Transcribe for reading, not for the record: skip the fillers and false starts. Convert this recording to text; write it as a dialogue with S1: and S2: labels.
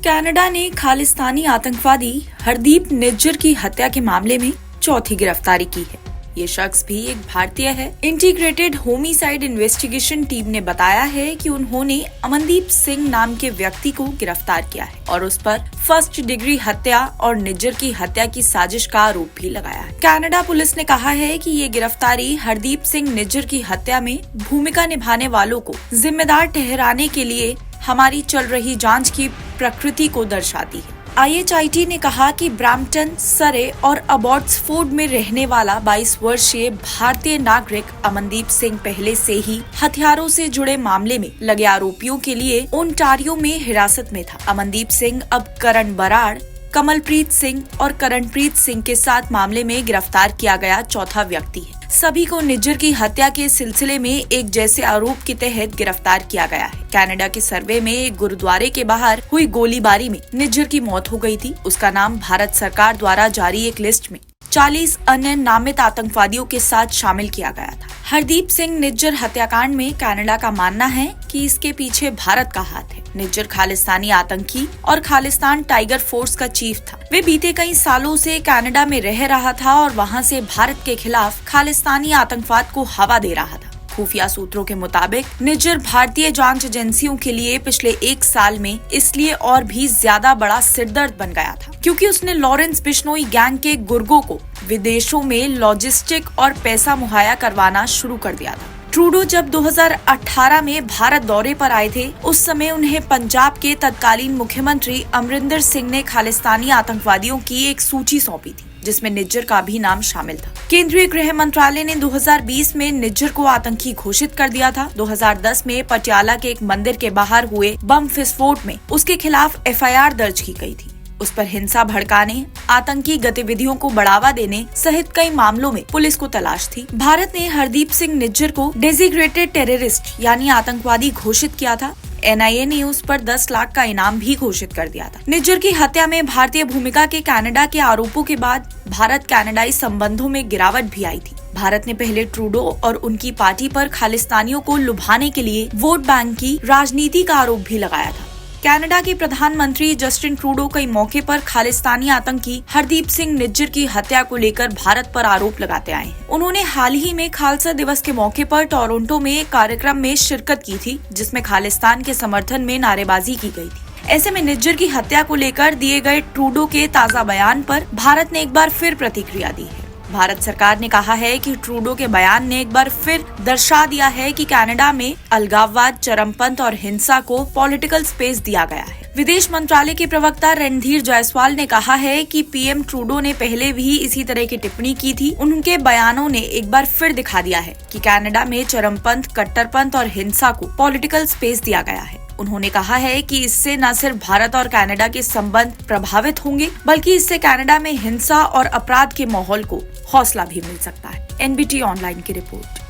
S1: Canada ने खालिस्तानी आतंकवादी हरदीप निज्जर की हत्या के मामले में चौथी गिरफ्तारी की है। ये शख्स भी एक भारतीय है। इंटीग्रेटेड होमिसाइड इन्वेस्टिगेशन टीम ने बताया है कि उन्होंने अमनदीप सिंह नाम के व्यक्ति को गिरफ्तार किया है और उस पर फर्स्ट डिग्री हत्या और निज्जर की हत्या की साजिश का आरोप भी लगाया है। कनाडा पुलिस ने कहा है कि ये गिरफ्तारी हरदीप सिंह निज्जर की हत्या में भूमिका निभाने वालों को जिम्मेदार ठहराने के लिए हमारी चल रही जांच की प्रकृति को दर्शाती है। IHIT ने कहा कि ब्रैम्पटन, सरे और अबॉट्सफोर्ड में रहने वाला 22 वर्षीय भारतीय नागरिक अमनदीप सिंह पहले से ही हथियारों से जुड़े मामले में लगे आरोपियों के लिए ओंटारियो में हिरासत में था। अमनदीप सिंह अब करण बराड़, कमलप्रीत सिंह और करणप्रीत सिंह के साथ मामले में गिरफ्तार किया गया चौथा व्यक्ति है। सभी को निज्जर की हत्या के सिलसिले में एक जैसे आरोप के तहत गिरफ्तार किया गया है। कनाडा के सर्वे में एक गुरुद्वारे के बाहर हुई गोलीबारी में निज्जर की मौत हो गई थी। उसका नाम भारत सरकार द्वारा जारी एक लिस्ट में 40 अन्य नामित आतंकवादियों के साथ शामिल किया गया था। हरदीप सिंह निज्जर हत्याकांड में कनाडा का मानना है कि इसके पीछे भारत का हाथ है। निज्जर खालिस्तानी आतंकी और खालिस्तान टाइगर फोर्स का चीफ था। वे बीते कई सालों से कनाडा में रह रहा था और वहां से भारत के खिलाफ खालिस्तानी आतंकवाद को हवा दे रहा था। खुफिया सूत्रों के मुताबिक निज्जर भारतीय जांच एजेंसियों के लिए पिछले एक साल में इसलिए और भी ज्यादा बड़ा सिरदर्द बन गया था क्योंकि उसने लॉरेंस बिश्नोई गैंग के गुर्गों को विदेशों में लॉजिस्टिक और पैसा मुहैया करवाना शुरू कर दिया था। ट्रूडो जब 2018 में भारत दौरे पर आए थे, उस समय उन्हें पंजाब के तत्कालीन मुख्यमंत्री अमरिंदर सिंह ने खालिस्तानी आतंकवादियों की एक सूची सौंपी थी जिसमें निज्जर का भी नाम शामिल था। केंद्रीय गृह मंत्रालय ने 2020 में निज्जर को आतंकी घोषित कर दिया था। 2010 में पटियाला के एक मंदिर के बाहर हुए बम विस्फोट में उसके खिलाफ FIR दर्ज की गई थी। उस पर हिंसा भड़काने, आतंकी गतिविधियों को बढ़ावा देने सहित कई मामलों में पुलिस को तलाश थी। भारत ने हरदीप सिंह निज्जर को डेजिग्नेटेड टेररिस्ट यानी आतंकवादी घोषित किया था। NIA ने उस पर 10 लाख का इनाम भी घोषित कर दिया था। निज्जर की हत्या में भारतीय भूमिका के कनाडा के आरोपों के बाद भारत कनाडाई संबंधों में गिरावट भी आई थी। भारत ने पहले ट्रूडो और उनकी पार्टी पर खालिस्तानियों को लुभाने के लिए वोट बैंक की राजनीति का आरोप भी लगाया था। कनाडा के प्रधानमंत्री जस्टिन ट्रूडो कई मौके पर खालिस्तानी आतंकी हरदीप सिंह निज्जर की हत्या को लेकर भारत पर आरोप लगाते आए हैं। उन्होंने हाल ही में खालसा दिवस के मौके पर टोरंटो में एक कार्यक्रम में शिरकत की थी जिसमें खालिस्तान के समर्थन में नारेबाजी की गई थी। ऐसे में निज्जर की हत्या को लेकर दिए गए ट्रूडो के ताज़ा बयान पर भारत ने एक बार फिर प्रतिक्रिया दी है। भारत सरकार ने कहा है कि ट्रूडो के बयान ने एक बार फिर दर्शा दिया है कि कनाडा में अलगाववाद, चरमपंथ और हिंसा को पॉलिटिकल स्पेस दिया गया है। विदेश मंत्रालय के प्रवक्ता रणधीर जायसवाल ने कहा है कि PM ट्रूडो ने पहले भी इसी तरह की टिप्पणी की थी। उनके बयानों ने एक बार फिर दिखा दिया है कि कनाडा में चरमपंथ, कट्टरपंथ और हिंसा को पॉलिटिकल स्पेस दिया गया है। उन्होंने कहा है कि इससे न सिर्फ भारत और कनाडा के संबंध प्रभावित होंगे बल्कि इससे कनाडा में हिंसा और अपराध के माहौल को हौसला भी मिल सकता है। NBT ऑनलाइन की रिपोर्ट।